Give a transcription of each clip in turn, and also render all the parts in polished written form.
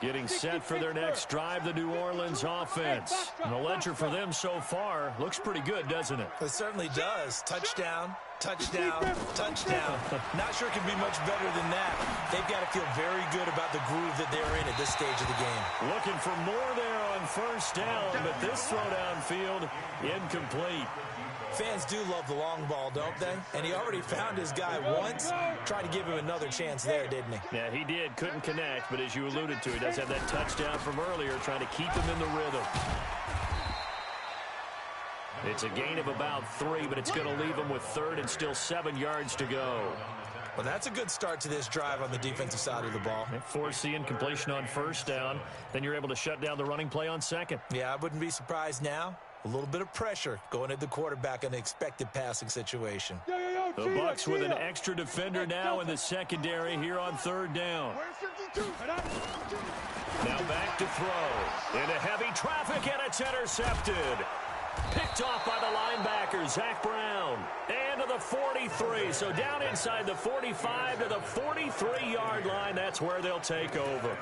Getting set for their next drive, the New Orleans offense. And the ledger for them so far looks pretty good, doesn't it? It certainly does. Touchdown, touchdown, touchdown. Not sure it can be much better than that. They've got to feel very good about the groove that they're in at this stage of the game. Looking for more there on first down, but this throw downfield incomplete. Fans do love the long ball, don't they? And he already found his guy once. Tried to give him another chance there, didn't he? Yeah, he did. Couldn't connect, but as you alluded to, he does have that touchdown from earlier, trying to keep him in the rhythm. It's a gain of about 3, but it's going to leave him with 3rd and still 7 yards to go. Well, that's a good start to this drive on the defensive side of the ball. Force the incompletion on first down. Then you're able to shut down the running play on second. Yeah, I wouldn't be surprised now. A little bit of pressure going at the quarterback in an expected passing situation. The Bucs with an extra defender now in the secondary here on 3rd down. Now back to throw. Into heavy traffic, and it's intercepted. Picked off by the linebacker, Zach Brown. And to the 43. So down inside the 45 to the 43-yard line. That's where they'll take over.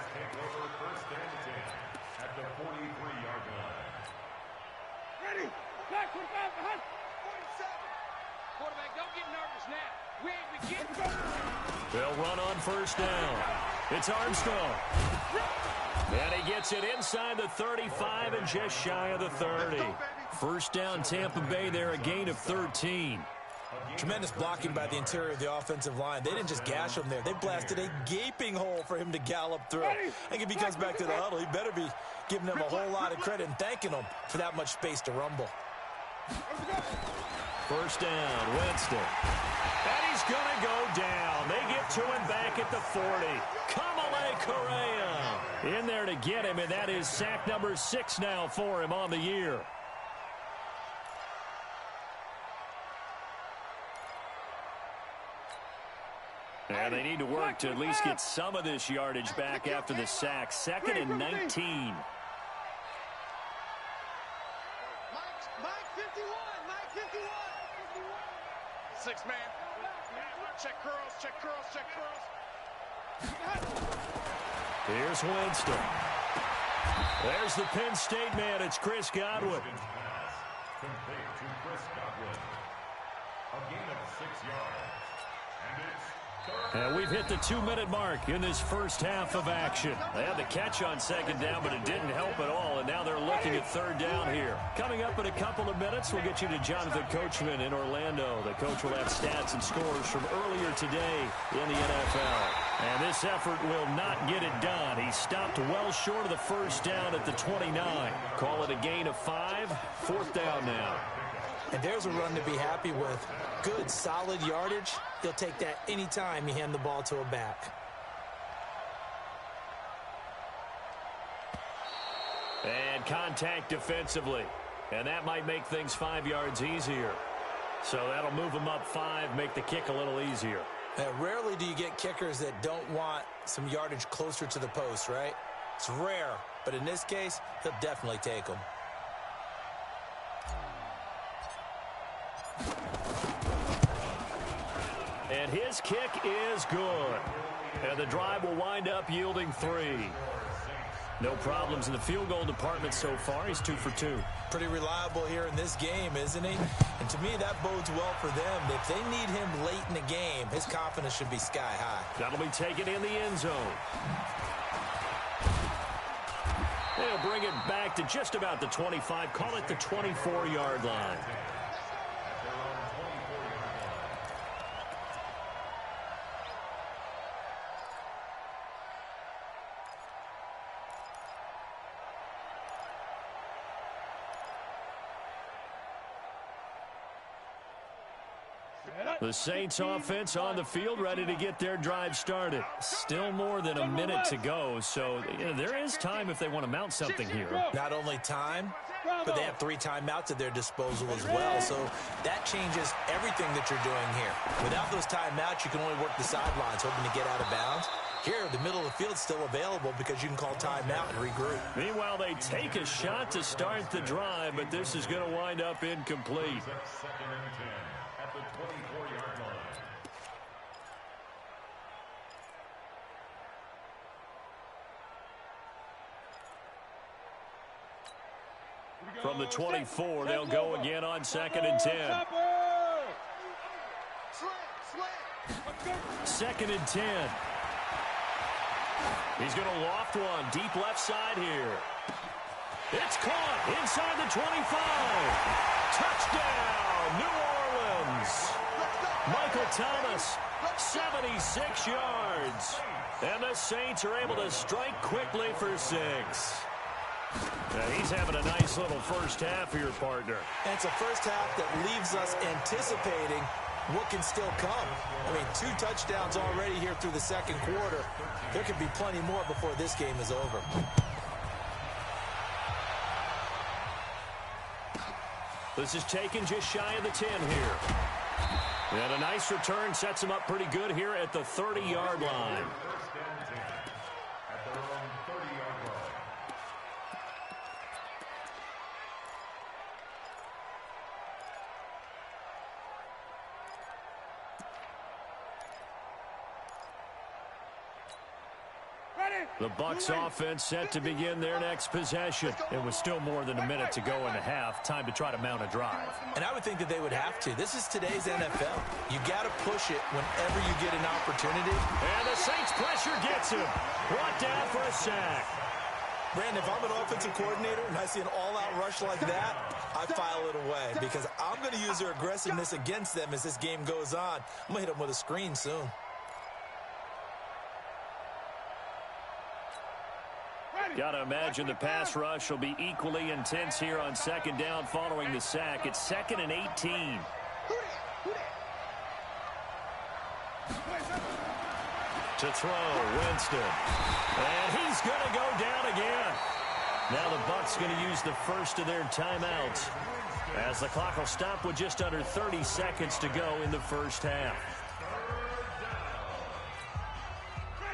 They'll run on first down. It's Armstrong. And he gets it inside the 35 and just shy of the 30. First down, Tampa Bay there, a gain of 13. Tremendous blocking by the interior of the offensive line. They didn't just gash him there. They blasted a gaping hole for him to gallop through. I think if he comes back to the huddle, he better be giving them a whole lot of credit and thanking them for that much space to rumble. First down, Winston. And he's going to go down. They get to him back at the 40. Kamale Correa in there to get him, and that is sack number 6 now for him on the year. And they need to work to at least get some of this yardage back after the sack. 2nd and 19. Six-man. Check curls, check curls, check curls. Here's Winston. There's the Penn State man. It's Chris Godwin. Complete to Chris Godwin. A gain of 6 yards. And it's and we've hit the 2-minute mark in this first half of action. They had the catch on second down, but it didn't help at all, and now they're looking at 3rd down here. Coming up in a couple of minutes, we'll get you to Jonathan Coachman in Orlando. The coach will have stats and scores from earlier today in the NFL. And this effort will not get it done. He stopped well short of the first down at the 29. Call it a gain of 5. 4th down now. And there's a run to be happy with. Good, solid yardage. He'll take that anytime you hand the ball to a back. And contact defensively. And that might make things 5 yards easier. So that'll move them up 5, make the kick a little easier. Rarely do you get kickers that don't want some yardage closer to the post, right? It's rare, but in this case, he'll definitely take them. And his kick is good. And the drive will wind up yielding 3. No problems in the field goal department so far. He's 2 for 2. Pretty reliable here in this game, isn't he? And to me, that bodes well for them. If they need him late in the game, his confidence should be sky high. That'll be taken in the end zone. They'll bring it back to just about the 25. Call it the 24-yard line. The Saints offense on the field, ready to get their drive started. Still more than a minute to go, so there is time if they want to mount something here. Not only time, but they have 3 timeouts at their disposal as well, so that changes everything that you're doing here. Without those timeouts, you can only work the sidelines, hoping to get out of bounds. Here, the middle of the field's still available because you can call timeout and regroup. Meanwhile, they take a shot to start the drive, but this is going to wind up incomplete. 2nd and 10 at the 24-yard line. From the 24, they'll go again on 2nd and 10. 2nd and 10. He's going to loft one deep left side here. It's caught inside the 25. Touchdown, New Orleans. Michael Thomas, 76 yards. And the Saints are able to strike quickly for 6. Now he's having a nice little first half here, partner. And it's a first half that leaves us anticipating what can still come. I mean, 2 touchdowns already here through the second quarter. There could be plenty more before this game is over. This is taken just shy of the 10 here. And a nice return sets him up pretty good here at the 30-yard line. The Bucs offense set to begin their next possession. It was still more than a minute to go in the half. Time to try to mount a drive. And I would think that they would have to. This is today's NFL. You got to push it whenever you get an opportunity. And the Saints pressure gets him. Brought down for a sack. Brandon, if I'm an offensive coordinator and I see an all-out rush like that, I file it away because I'm going to use their aggressiveness against them as this game goes on. I'm going to hit them with a screen soon. Got to imagine the pass rush will be equally intense here on 2nd down following the sack. It's 2nd and 18. To throw, Winston. And he's going to go down again. Now the Bucs going to use the first of their timeouts as the clock will stop with just under 30 seconds to go in the first half.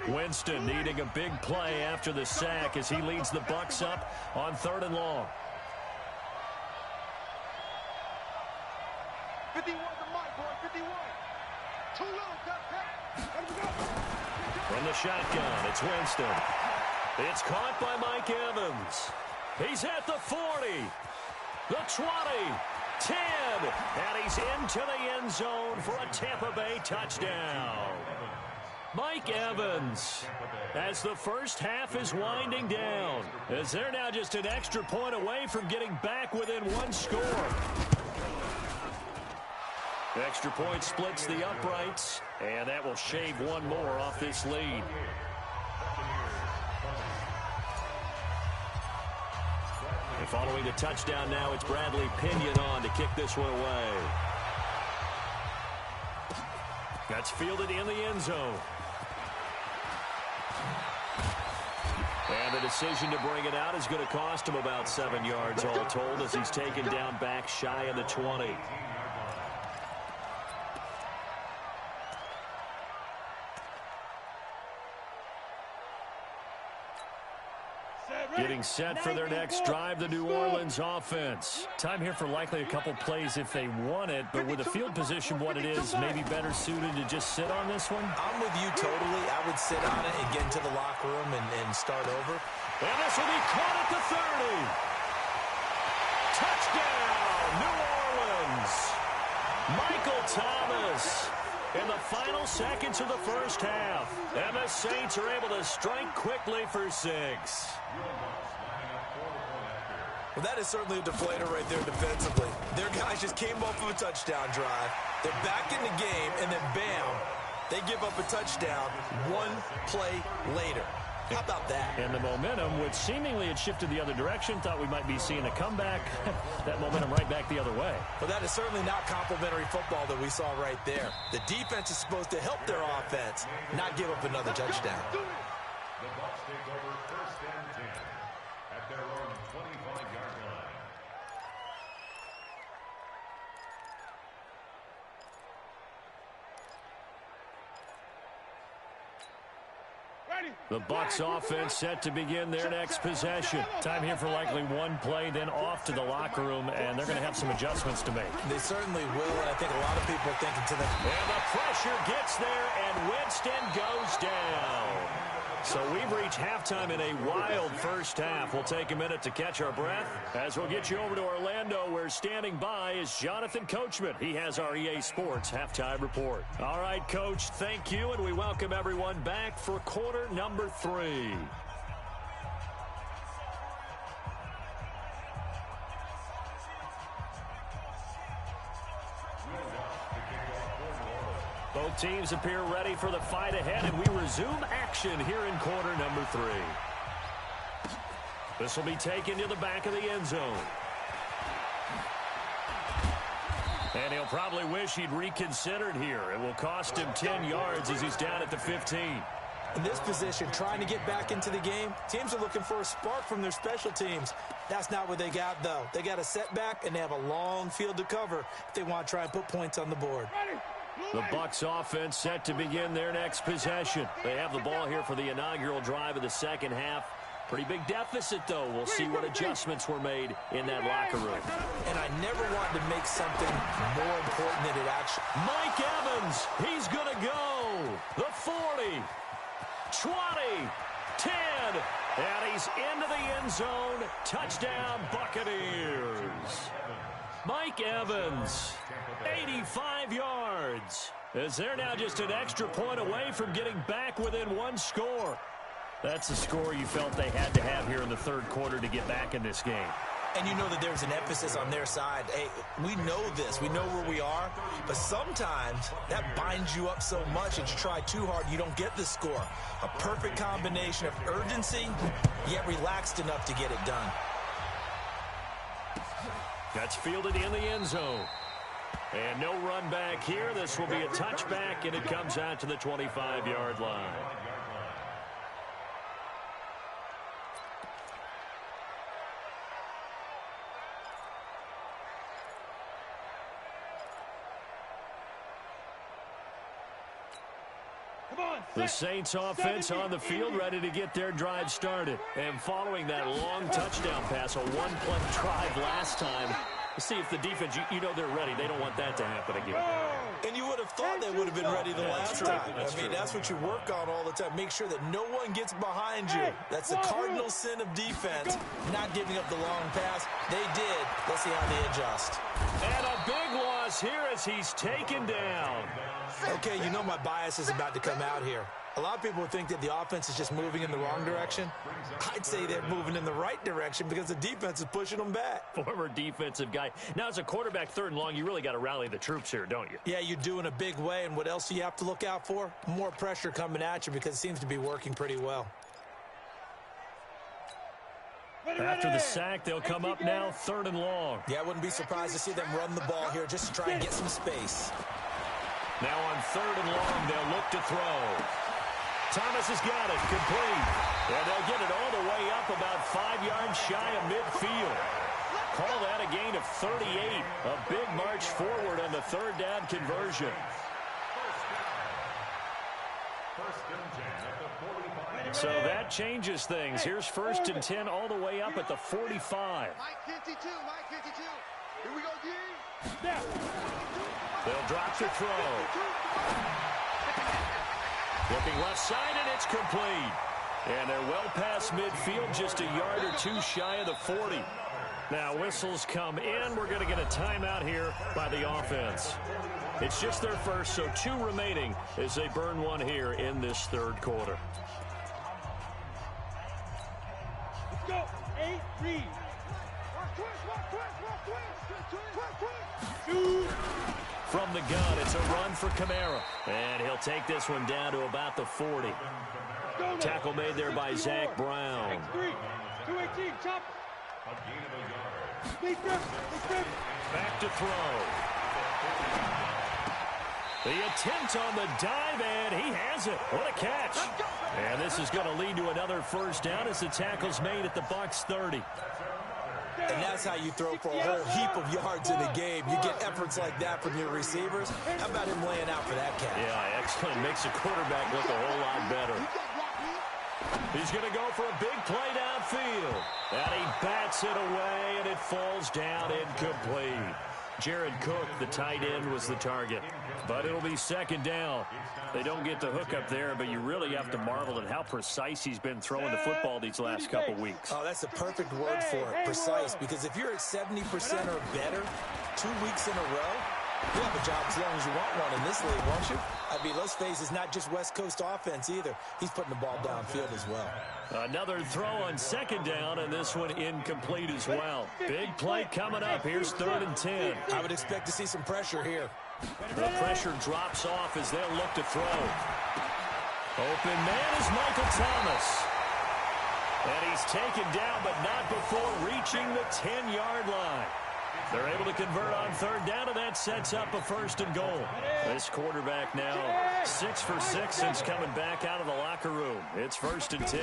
Winston needing a big play after the sack as he leads the Bucs up on 3rd and long. 51 to Mike, boy, 51. Too low, cut. From the shotgun, it's Winston. It's caught by Mike Evans. He's at the 40, the 20, 10, and he's into the end zone for a Tampa Bay touchdown. Mike Evans, as the first half is winding down, as they're now just an extra point away from getting back within 1 score. The extra point splits the uprights, and that will shave 1 more off this lead. And following the touchdown now, it's Bradley Pinion on to kick this one away. That's fielded in the end zone. And the decision to bring it out is going to cost him about 7 yards all told as he's taken down back shy of the 20. Getting set for their next drive, the New Orleans offense. Time here for likely a couple plays if they want it, but with the field position what it is, maybe better suited to just sit on this one? I'm with you totally. I would sit on it and get into the locker room and start over. And this will be caught at the 30. Touchdown, New Orleans. Michael Thomas in the final seconds of the first half. And the Saints are able to strike quickly for 6. Well, that is certainly a deflator right there defensively. Their guys just came off of a touchdown drive. They're back in the game, and then bam, they give up a touchdown 1 play later. How about that? And the momentum, which seemingly had shifted the other direction, thought we might be seeing a comeback. That momentum right back the other way. Well, that is certainly not complimentary football that we saw right there. The defense is supposed to help their offense, not give up another touchdown. The Bucs take over 1st and 10 at their own 25-yard line. The Bucs offense set to begin their next possession. Time here for likely 1 play, then off to the locker room, and they're going to have some adjustments to make. They certainly will, and I think a lot of people are thinking to them. And the pressure gets there, and Winston goes down. So we've reached halftime in a wild first half. We'll take a minute to catch our breath as we'll get you over to Orlando, where standing by is Jonathan Coachman. He has our EA Sports halftime report. All right, Coach, thank you, and we welcome everyone back for quarter number 3. Both teams appear ready for the fight ahead, and we resume action here in quarter number 3. This will be taken to the back of the end zone. And he'll probably wish he'd reconsidered here. It will cost him 10 yards as he's down at the 15. In this position, trying to get back into the game, teams are looking for a spark from their special teams. That's not what they got, though. They got a setback, and they have a long field to cover if they want to try and put points on the board. The Bucs offense set to begin their next possession. They have the ball here for the inaugural drive of the second half. Pretty big deficit, though. We'll see what adjustments were made in that locker room. And I never wanted to make something more important than it actually. Mike Evans, he's going to go. The 40, 20, 10, and he's into the end zone. Touchdown, Buccaneers. Mike Evans, 85 yards, as they're now just an extra point away from getting back within one score. That's the score you felt they had to have here in the third quarter to get back in this game. And you know that there's an emphasis on their side. Hey, we know this. We know where we are. But sometimes that binds you up so much that you try too hard, you don't get the score. A perfect combination of urgency, yet relaxed enough to get it done. That's fielded in the end zone. And no run back here. This will be a touchback, and it comes out to the 25-yard line. The Saints offense on the field, ready to get their drive started. And following that long touchdown pass, a one-play drive last time, let's see if the defense, you know they're ready. They don't want that to happen again. And you would have thought they would have been ready the last time. I mean, that's what you work on all the time. Make sure that no one gets behind you. That's the cardinal sin of defense, not giving up the long pass. They did. Let's see how they adjust. And a big loss here as he's taken down. Okay, you know my bias is about to come out here. A lot of people would think that the offense is just moving in the wrong direction. I'd say they're moving in the right direction because the defense is pushing them back. Former defensive guy. Now, as a quarterback, third and long, you really got to rally the troops here, don't you? Yeah, you do in a big way. And what else do you have to look out for? More pressure coming at you because it seems to be working pretty well. After the sack, they'll come up now third and long. Yeah, I wouldn't be surprised to see them run the ball here just to try and get some space. Now on third and long, they'll look to throw. Thomas has got it, complete. And they'll get it all the way up about 5 yards shy of midfield. Call that a gain of 38. A big march forward on the third down conversion. So that changes things. Here's first and 10 all the way up at the 45. Mike 52, Mike 52. Here we go, D. They'll drop to throw. Looking left side, and it's complete. And they're well past midfield, just a yard or two shy of the 40. Now whistles come in. We're going to get a timeout here by the offense. It's just their first, so 2 remaining as they burn one here in this third quarter. Let's go. 8, read. From the gun, it's a run for Kamara. And he'll take this one down to about the 40. Tackle made there by Zach Brown. 218, chop. Back to throw. The attempt on the dive, and he has it. What a catch. And this is going to lead to another first down as the tackle's made at the Bucs 30. And that's how you throw for a whole heap of yards in a game. You get efforts like that from your receivers. How about him laying out for that catch? Yeah, excellent. Makes the quarterback look a whole lot better. He's going to go for a big play downfield. And he bats it away, and it falls down incomplete. Jared Cook, the tight end, was the target. But it'll be second down. They don't get the hook up there, but you really have to marvel at how precise he's been throwing the football these last couple weeks. Oh, that's the perfect word for it, precise, because if you're at 70% or better 2 weeks in a row, you have a job as long as you want one in this league, won't you? I mean, let's face it, it's not just West Coast offense either. He's putting the ball downfield as well. Another throw on second down, and this one incomplete as well. Big play coming up. Here's 3rd and 10. I would expect to see some pressure here. The pressure drops off as they'll look to throw. Open man is Michael Thomas. And he's taken down, but not before reaching the 10-yard line. They're able to convert on 3rd down, and that sets up a 1st and goal. This quarterback now 6 for 6 since coming back out of the locker room. It's 1st and 10.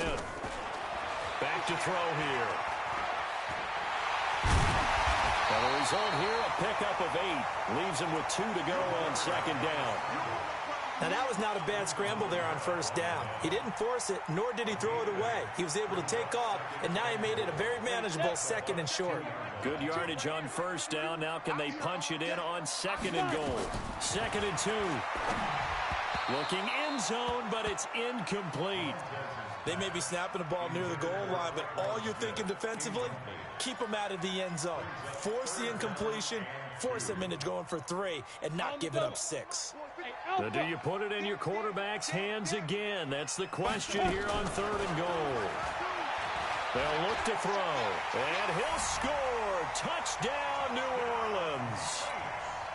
Back to throw here. And the result here, a pickup of 8. Leaves him with 2 to go on 2nd down. Now, that was not a bad scramble there on 1st down. He didn't force it, nor did he throw it away. He was able to take off, and now he made it a very manageable 2nd and short. Good yardage on 1st down. Now can they punch it in on 2nd and goal? 2nd and 2. Looking end zone, but it's incomplete. They may be snapping the ball near the goal line, but all you're thinking defensively, keep them out of the end zone. Force the incompletion, force them into going for 3, and not giving up 6. So do you put it in your quarterback's hands again? That's the question here on 3rd and goal. They'll look to throw, and he'll score. Touchdown, New Orleans.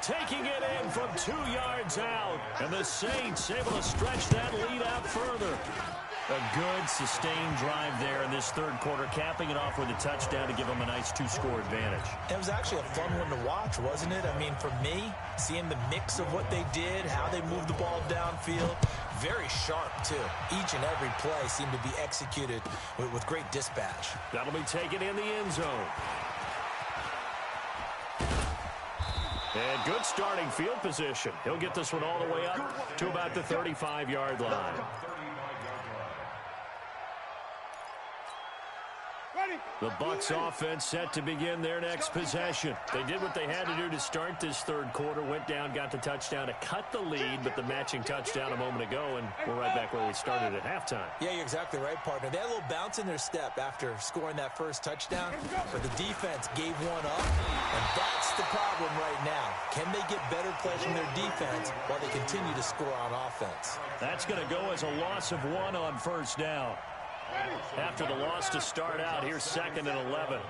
Taking it in from 2 yards out, and the Saints able to stretch that lead out further. A good, sustained drive there in this 3rd quarter, capping it off with a touchdown to give them a nice 2-score advantage. It was actually a fun one to watch, wasn't it? I mean, for me, seeing the mix of what they did, how they moved the ball downfield, very sharp, too. Each and every play seemed to be executed with great dispatch. That'll be taken in the end zone. And good starting field position. He'll get this one all the way up to about the 35-yard line. The Bucs offense set to begin their next possession. They did what they had to do to start this 3rd quarter. Went down, got the touchdown to cut the lead, but the matching touchdown a moment ago, and we're right back where we started at halftime. Yeah, you're exactly right, partner. They had a little bounce in their step after scoring that first touchdown, but the defense gave one up, and that's the problem right now. Can they get better plays from their defense while they continue to score on offense? That's going to go as a loss of 1 on 1st down. After the loss to start out, here's 2nd and 11.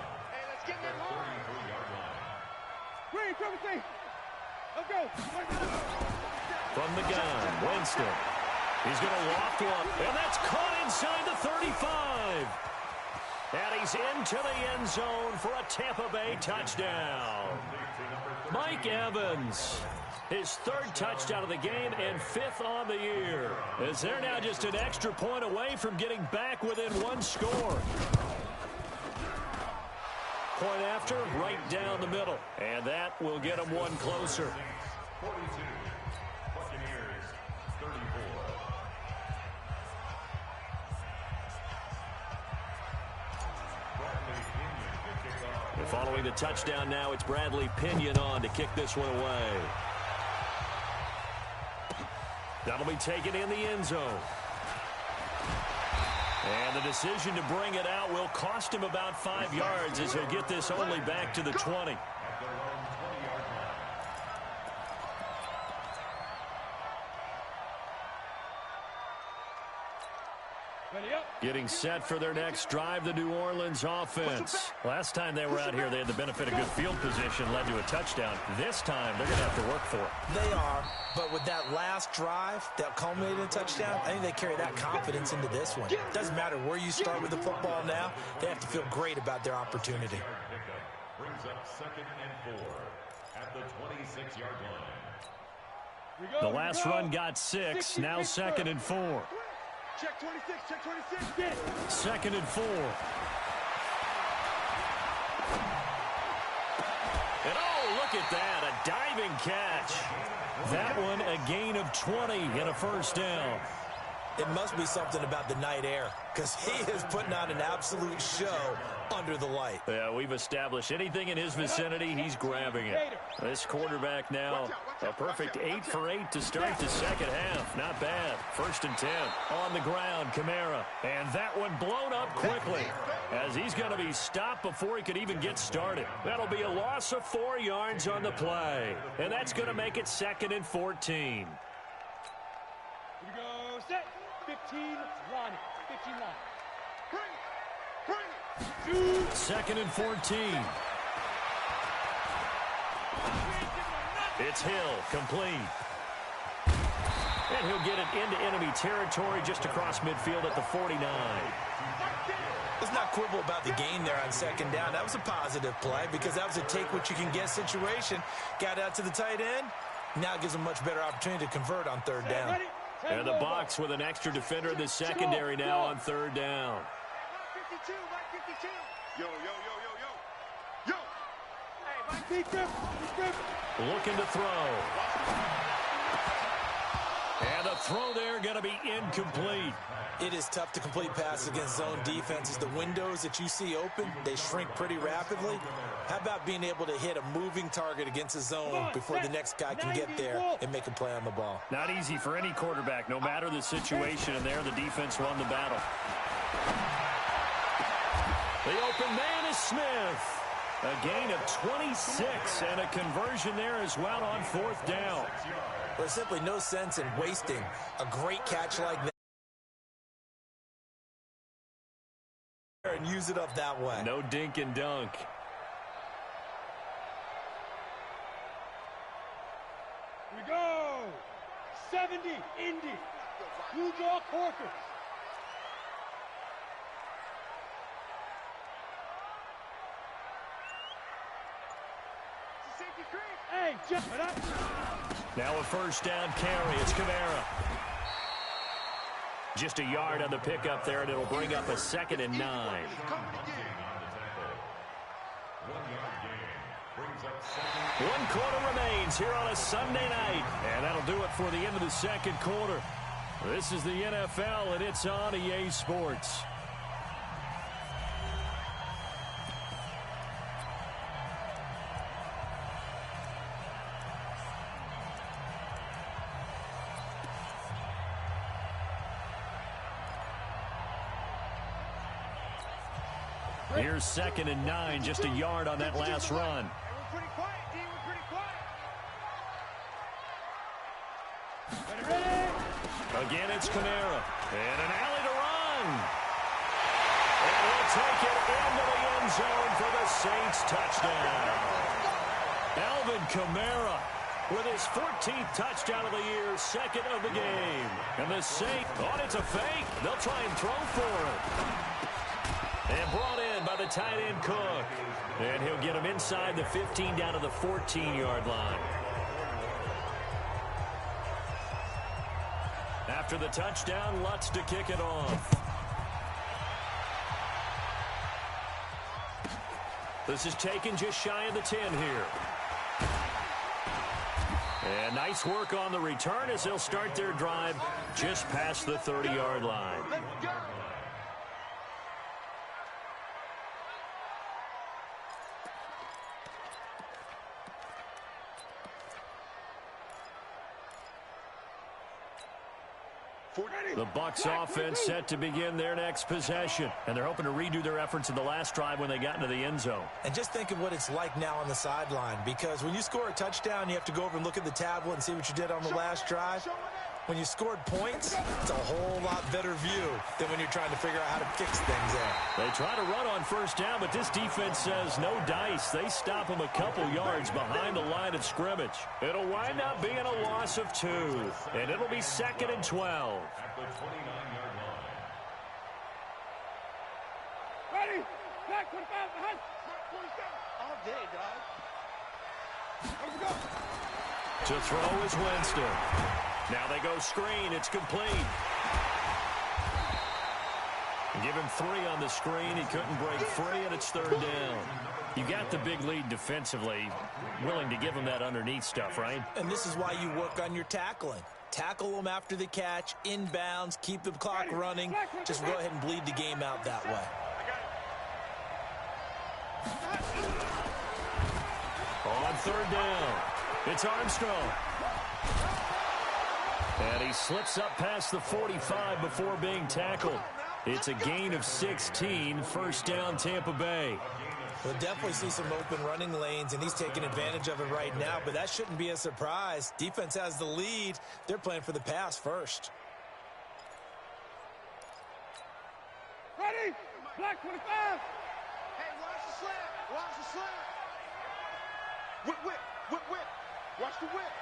From the gun, Winston. He's going to loft one, and that's caught inside the 35. And he's into the end zone for a Tampa Bay touchdown. Mike Evans, his 3rd touchdown of the game and 5th on the year, as they're now just an extra point away from getting back within 1 score. Point after, right down the middle, and that will get them 1 closer. 42, Buccaneers, 34. And following the touchdown now, it's Bradley Pinion on to kick this one away. That'll be taken in the end zone. And the decision to bring it out will cost him about 5 yards as he'll get this only back to the 20. Getting set for their next drive, the New Orleans offense. Last time they were out here, they had the benefit of good field position, led to a touchdown. This time, they're going to have to work for it. They are, but with that last drive that culminated in a touchdown, I think they carry that confidence into this one. It doesn't matter where you start with the football now. They have to feel great about their opportunity. Brings up 2nd and 4 at the 26-yard line. The last run got 6, now 2nd and 4. Check 26, check 26. Get. 2nd and 4. And oh, look at that, a diving catch. That one a gain of 20 and a 1st down. It must be something about the night air, because he is putting on an absolute show under the light. Yeah, we've established anything in his vicinity, he's grabbing it. This quarterback now, a perfect 8 for 8 to start the second half. Not bad. 1st and 10. On the ground, Kamara. And that one blown up quickly, as he's going to be stopped before he could even get started. That'll be a loss of 4 yards on the play. And that's going to make it 2nd and 14. Here we go, set. 15 line. 15 line. Bring it. 2nd and 14. It's Hill, complete. And he'll get it into enemy territory just across midfield at the 49. Let's not quibble about the gain there on 2nd down. That was a positive play because that was a take-what-you-can-get situation. Got out to the tight end. Now it gives him a much better opportunity to convert on 3rd down. And the Bucs with an extra defender in the secondary now on 3rd down. 52, Mike 52. Yo. Hey, Mike, looking to throw. And the throw there going to be incomplete. It is tough to complete passes against zone defenses. The windows that you see open, they shrink pretty rapidly. How about being able to hit a moving target against a zone before the next guy can get there and make a play on the ball? Not easy for any quarterback, no matter the situation, and there the defense won the battle. The open man is Smith. A gain of 26 and a conversion there as well on 4th down. There's simply no sense in wasting a great catch like that and use it up that way. No dink and dunk. Here we go. 70, Indy. New York Horkers. Hey, now a 1st down carry. It's Kamara. Just a yard on the pickup there, and it'll bring up a 2nd and 9. 1 quarter remains here on a Sunday night, and that'll do it for the end of the 2nd quarter. This is the NFL, and it's on EA Sports. Here's 2nd and 9, just a yard on that last run. We're pretty quiet, D. We're pretty quiet. Ready? Again, it's Kamara. And an alley to run. And he'll take it into the end zone for the Saints touchdown. Alvin Kamara with his 14th touchdown of the year, 2nd of the game. And the Saints, it's a fake. They'll try and throw for it. And brought in by the tight end Cook. And he'll get him inside the 15 down to the 14-yard line. After the touchdown, Lutz to kick it off. This is taken just shy of the 10 here. And nice work on the return as they'll start their drive just past the 30-yard line. Let's go. The Bucs offense set to begin their next possession, and they're hoping to redo their efforts in the last drive when they got into the end zone. And just think of what it's like now on the sideline, because when you score a touchdown, you have to go over and look at the tablet and see what you did on the last drive. When you scored points, it's a whole lot better view than when you're trying to figure out how to fix things there. They try to run on 1st down, but this defense says no dice. They stop them a couple yards behind the line of scrimmage. It'll wind up being a loss of 2, and it'll be 2nd and 12. At the 29-yard line. Ready? Back 25 behind. 27. All day, dog. Let's go. To throw is Winston. Now they go screen. It's complete. Give him 3 on the screen. He couldn't break free, and it's third down. You got the big lead defensively. Willing to give him that underneath stuff, right? And this is why you work on your tackling. Tackle them after the catch, inbounds, keep the clock running. Just go ahead and bleed the game out that way. On third down, it's Armstrong. And he slips up past the 45 before being tackled. It's a gain of 16, first down Tampa Bay. We'll definitely see some open running lanes, and he's taking advantage of it right now, but that shouldn't be a surprise. Defense has the lead. They're playing for the pass first. Ready? Black 25. Hey, watch the slant. Watch the slant. Whip, whip, whip, whip. Watch the whip.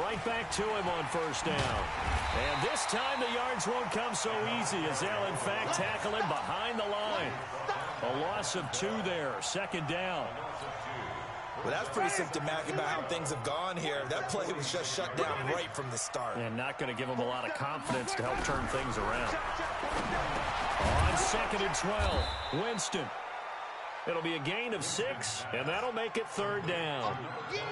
Right back to him on first down. And this time the yards won't come so easy as they'll, in fact, tackle him behind the line. A loss of 2 there, second down. Well, that's pretty symptomatic about how things have gone here. That play was just shut down right from the start. And not going to give him a lot of confidence to help turn things around. On second and 12, Winston. It'll be a gain of 6, and that'll make it third down.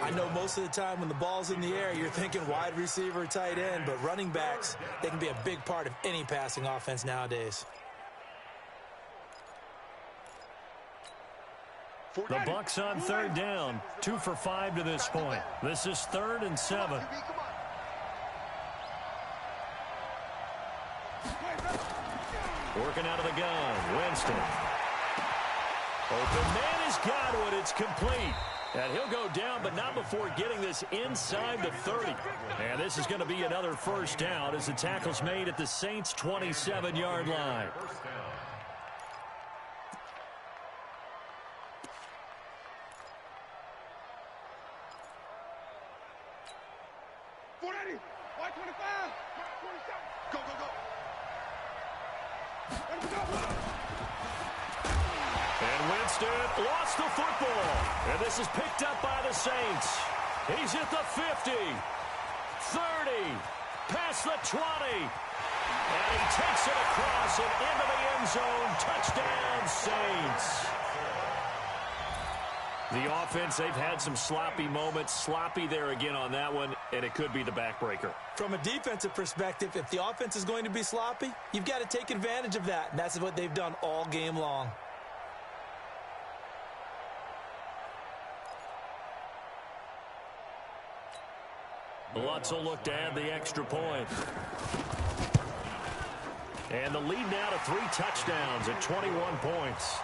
I know most of the time when the ball's in the air, you're thinking wide receiver, tight end, but running backs, they can be a big part of any passing offense nowadays. The Bucs on third down, 2 for 5 to this point. This is 3rd and 7. Working out of the gun, Winston. Open man is Godwin. It's complete. And he'll go down, but not before getting this inside the 30. And this is going to be another first down as the tackle's made at the Saints' 27-yard line. Go, go, go. And Winston lost the football. And this is picked up by the Saints. He's at the 50, 30, past the 20. And he takes it across and into the end zone. Touchdown, Saints. The offense, they've had some sloppy moments. Sloppy there again on that one, and it could be the backbreaker. From a defensive perspective, if the offense is going to be sloppy, you've got to take advantage of that, and that's what they've done all game long. Lutz will look to add the extra point. And the lead now to 3 touchdowns at 21 points.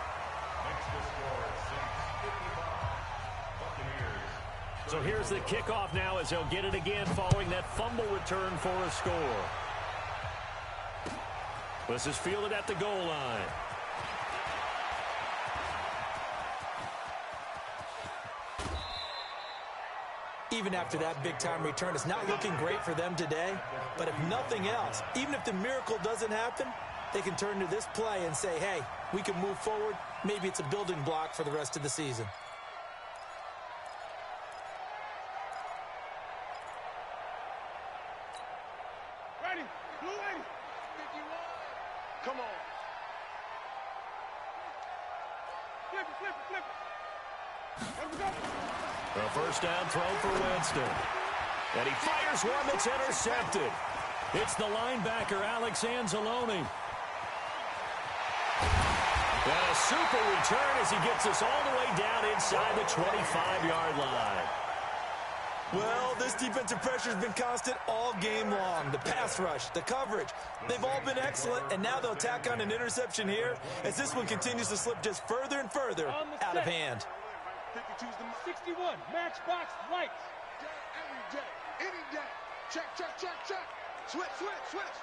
So here's the kickoff now as they'll get it again following that fumble return for a score. This is fielded at the goal line. Even after that big-time return, it's not looking great for them today. But if nothing else, even if the miracle doesn't happen, they can turn to this play and say, hey, we can move forward. Maybe it's a building block for the rest of the season. Ready, blue lady. Come on. Flip it, flip it, flip it. Let me go. A first down throw for Winston. And he fires one that's intercepted. It's the linebacker, Alex Anzalone. And a super return as he gets us all the way down inside the 25-yard line. Well, this defensive pressure has been constant all game long. The pass rush, the coverage, they've all been excellent, and now they'll tack on an interception here as this one continues to slip just further and further out of hand. 61, matchbox lights. Every day, any day. Check, check, check, check. Switch, switch, switch.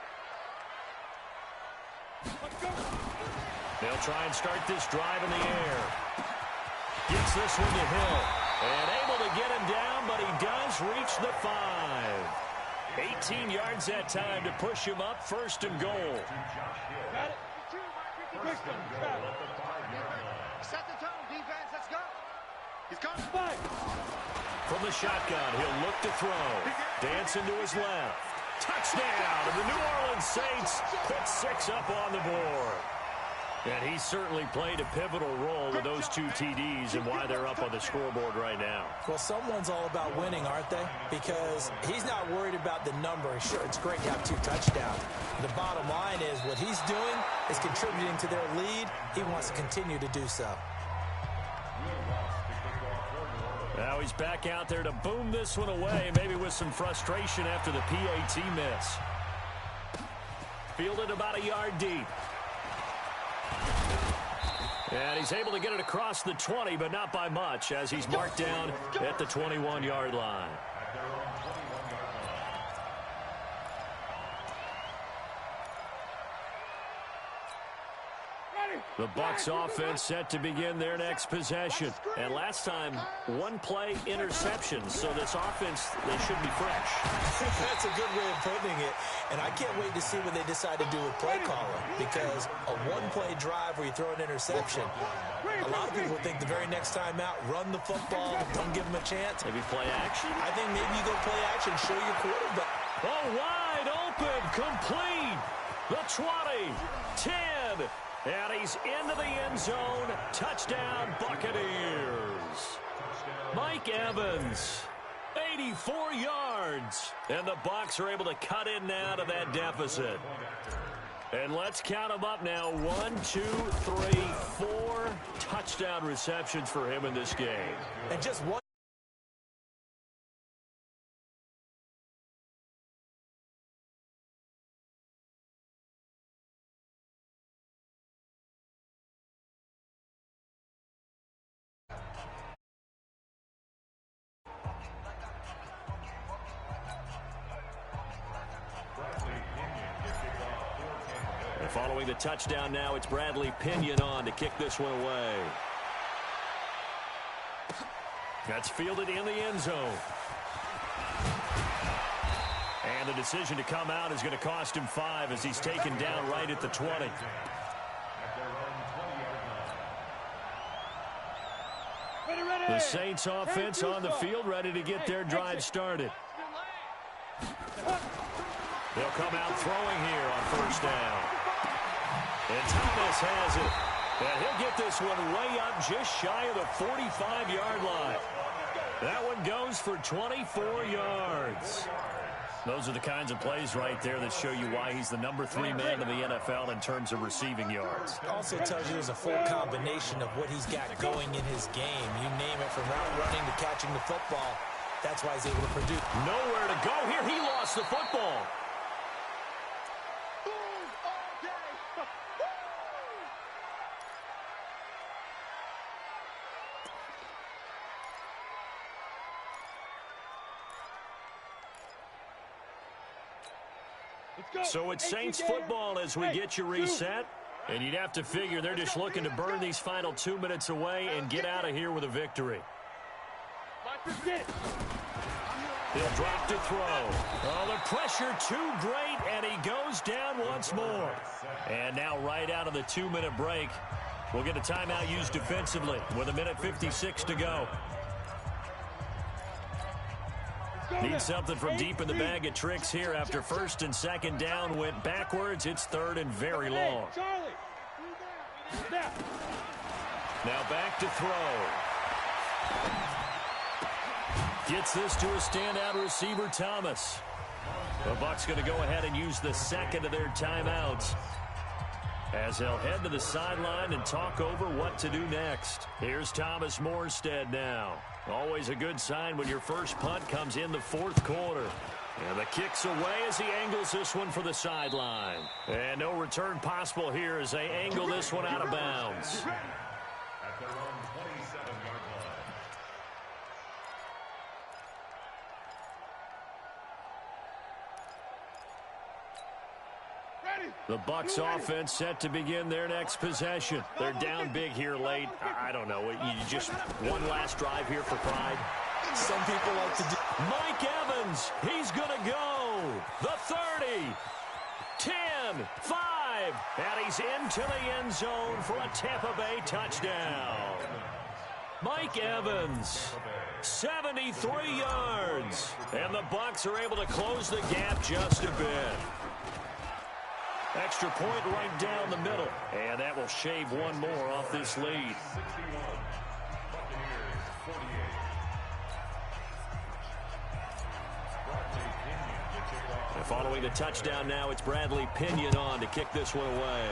Let's go. They'll try and start this drive in the air. Gets this one to Hill. And able to get him down, but he does reach the 5. 18 yards that time to push him up, first and goal. Got it. Set the tone, defense. Let's go. He's got 5. From the shotgun, he'll look to throw. Dancing to his left. Touchdown! And the New Orleans Saints put 6 up on the board. And he certainly played a pivotal role with those 2 TDs and why they're up on the scoreboard right now. Well, someone's all about winning, aren't they? Because he's not worried about the number. Sure, it's great to have 2 touchdowns. The bottom line is what he's doing is contributing to their lead. He wants to continue to do so. Now he's back out there to boom this one away, maybe with some frustration after the PAT miss. Fielded about a yard deep. And he's able to get it across the 20, but not by much, as he's marked down at the 21-yard line. The Bucs offense set to begin their next possession. And last time, 1-play interception. So this offense, they should be fresh. That's a good way of putting it. And I can't wait to see what they decide to do with play calling. Because a 1-play drive where you throw an interception, a lot of people think the very next time out, run the football, don't give them a chance. Maybe play action. I think maybe you go play action, show your quarterback. Oh, wide open, complete. The 20, 10. And he's into the end zone. Touchdown, Buccaneers. Mike Evans, 84 yards. And the Bucs are able to cut in now to that deficit. And let's count them up now. 1, 2, 3, 4 touchdown receptions for him in this game. And just one. Following the touchdown now, it's Bradley Pinion on to kick this one away. That's fielded in the end zone. And the decision to come out is going to cost him 5 as he's taken down right at the 20. The Saints offense on the field, ready to get their drive started. They'll come out throwing here on first down. And Thomas has it. And he'll get this one way up just shy of the 45-yard line. That one goes for 24 yards. Those are the kinds of plays right there that show you why he's the number 3 man in the NFL in terms of receiving yards. Also tells you there's a full combination of what he's got going in his game. You name it, from route running to catching the football. That's why he's able to produce. Nowhere to go here. He lost the football. So it's Saints football as we get you reset. And you'd have to figure they're just looking to burn these final 2 minutes away and get out of here with a victory. He'll drop to throw. Oh, the pressure too great, and he goes down once more. And now right out of the 2-minute break, we'll get a timeout used defensively with 1:56 to go. Need something from deep in the bag of tricks here after first and second down went backwards. It's third and very long. Now back to throw. Gets this to a standout receiver, Thomas. The Bucs going to go ahead and use the second of their timeouts as they'll head to the sideline and talk over what to do next. Here's Thomas Morstead now. Always a good sign when your first punt comes in the fourth quarter. And the kick's away as he angles this one for the sideline. And no return possible here as they angle this one out of bounds. At their own 27-yard line. The Bucs offense set to begin their next possession. They're down big here late. I don't know. You just one last drive here for pride. Some people like to do. Mike Evans, he's going to go. The 30, 10, 5, and he's into the end zone for a Tampa Bay touchdown. Mike Evans, 73 yards. And the Bucs are able to close the gap just a bit. Extra point right down the middle. And that will shave one more off this lead. And following the touchdown now, it's Bradley Pinion on to kick this one away.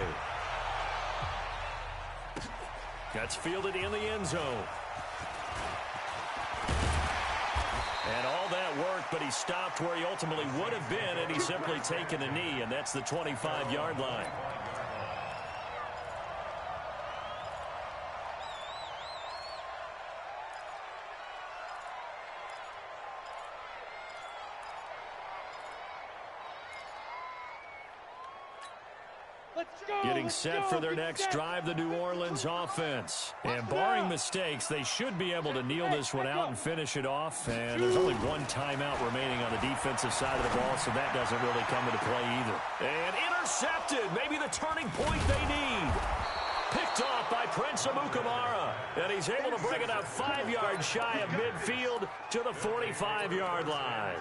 That's fielded in the end zone. And all that work, but he stopped where he ultimately would have been, and he's simply taken a knee, and that's the 25-yard line. Getting set for their next drive, the New Orleans offense. And barring mistakes, they should be able to kneel this one out and finish it off. And there's only one timeout remaining on the defensive side of the ball, so that doesn't really come into play either. And intercepted, maybe the turning point they need. Picked off by Prince Amukamara. And he's able to bring it up 5 yards shy of midfield to the 45-yard line.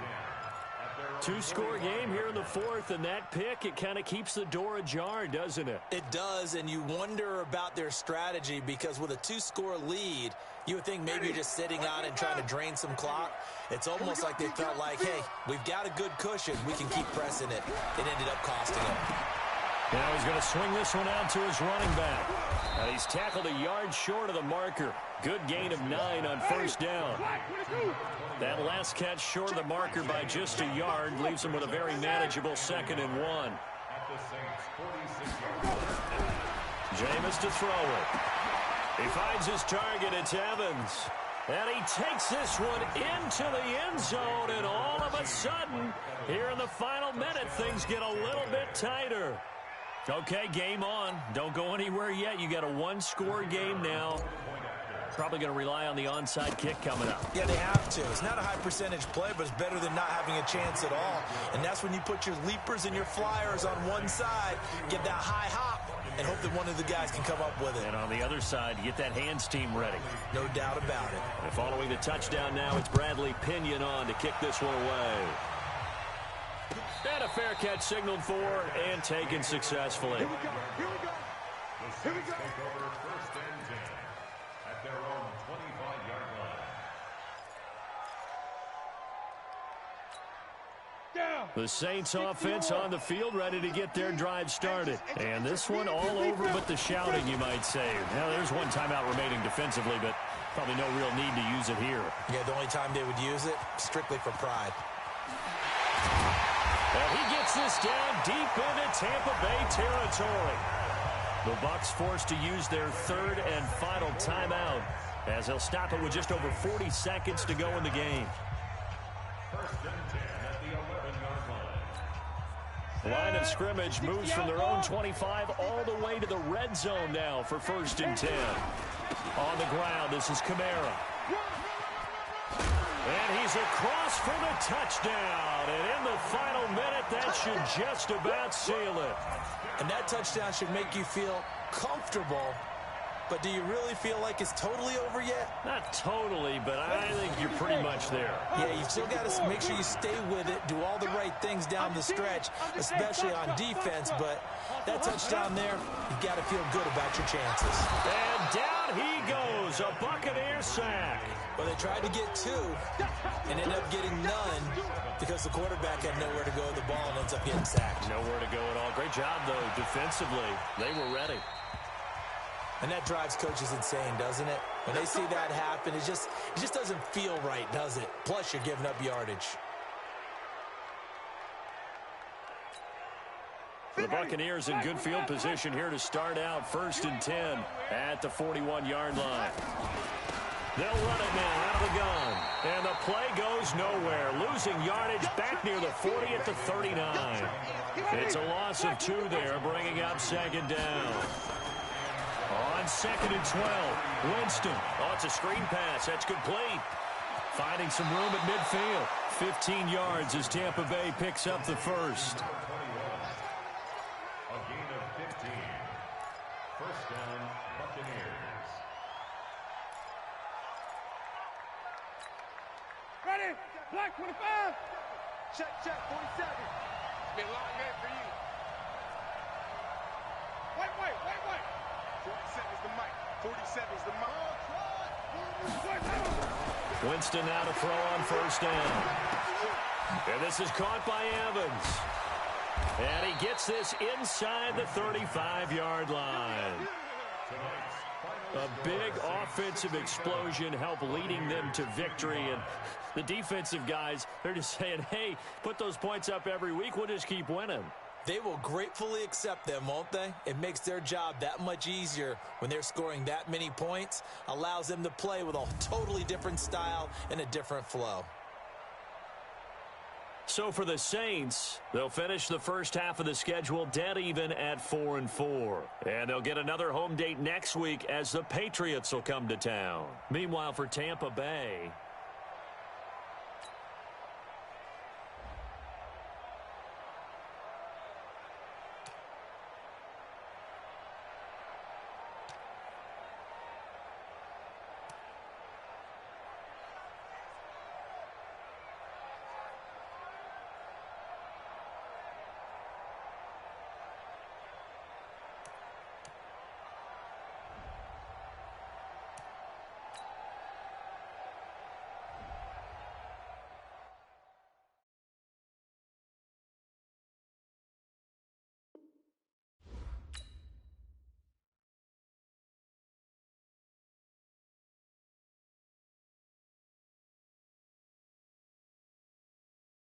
Two-score game here in the fourth, and that pick, it kind of keeps the door ajar, doesn't it? It does, and you wonder about their strategy because with a two-score lead, you would think maybe you're just sitting on and trying to drain some clock. It's almost like they felt like, hey, we've got a good cushion. We can keep pressing it. It ended up costing them. Now he's going to swing this one out to his running back. And he's tackled a yard short of the marker. Good gain of 9 on first down. That last catch short of the marker by just a yard leaves him with a very manageable 2nd and 1. Jameis to throw it. He finds his target. It's Evans. And he takes this one into the end zone. And all of a sudden, here in the final minute, things get a little bit tighter. Okay, game on. Don't go anywhere yet. You got a one-score game now. Probably going to rely on the onside kick coming up. Yeah, they have to. It's not a high-percentage play, but it's better than not having a chance at all. And that's when you put your leapers and your flyers on one side, get that high hop, and hope that one of the guys can come up with it. And on the other side, get that hands team ready. No doubt about it. And following the touchdown now, it's Bradley Pinion on to kick this one away. And a fair catch signaled for and taken successfully. Here we go. Here we go. Here we go. Take over 1st and 10 at their own 25-yard line. Down. The Saints offense on the field ready to get their drive started. And this one all over but the shouting, you might say. Now, there's one timeout remaining defensively, but probably no real need to use it here. Yeah, the only time they would use it, strictly for pride. And he gets this down deep into Tampa Bay territory. The Bucs forced to use their 3rd and final timeout as they'll stop it with just over 40 seconds to go in the game. 1st and 10 at the 11-yard line. The line of scrimmage moves from their own 25 all the way to the red zone now for 1st and 10. On the ground, this is Kamara. And he's across for the touchdown. And in the final minute, that should just about seal it. And that touchdown should make you feel comfortable. But do you really feel like it's totally over yet? Not totally, but I think you're pretty much there. Yeah, you still got to make sure you stay with it, do all the right things down the stretch, especially on defense. But that touchdown there, you got to feel good about your chances. And down he goes, a Buccaneer sack. Well, they tried to get 2 and ended up getting none because the quarterback had nowhere to go with the ball and ends up getting sacked. Nowhere to go at all. Great job, though, defensively. They were ready. And that drives coaches insane, doesn't it? When they see that happen, it just doesn't feel right, does it? Plus, you're giving up yardage. The Buccaneers in good field position here to start out 1st and 10 at the 41-yard line. They'll run it now out of the gun. And the play goes nowhere. Losing yardage back near the 40 at the 39. It's a loss of 2 there, bringing up 2nd down. On 2nd and 12, Winston. Oh, it's a screen pass. That's complete. Finding some room at midfield. 15 yards as Tampa Bay picks up the first. A gain of 15. 1st down, Buccaneers. Black 25. Check, 47. It's been a long day for you. Wait. 47 is the mic. 47 is the mic. Winston now to throw on first down. And this is caught by Evans. And he gets this inside the 35-yard line. A big offensive explosion helped leading them to victory. And the defensive guys, they're just saying, hey, put those points up every week. We'll just keep winning. They will gratefully accept them, won't they? It makes their job that much easier when they're scoring that many points. Allows them to play with a totally different style and a different flow. So for the Saints, they'll finish the first half of the schedule dead even at 4-4. And they'll get another home date next week as the Patriots will come to town. Meanwhile, for Tampa Bay,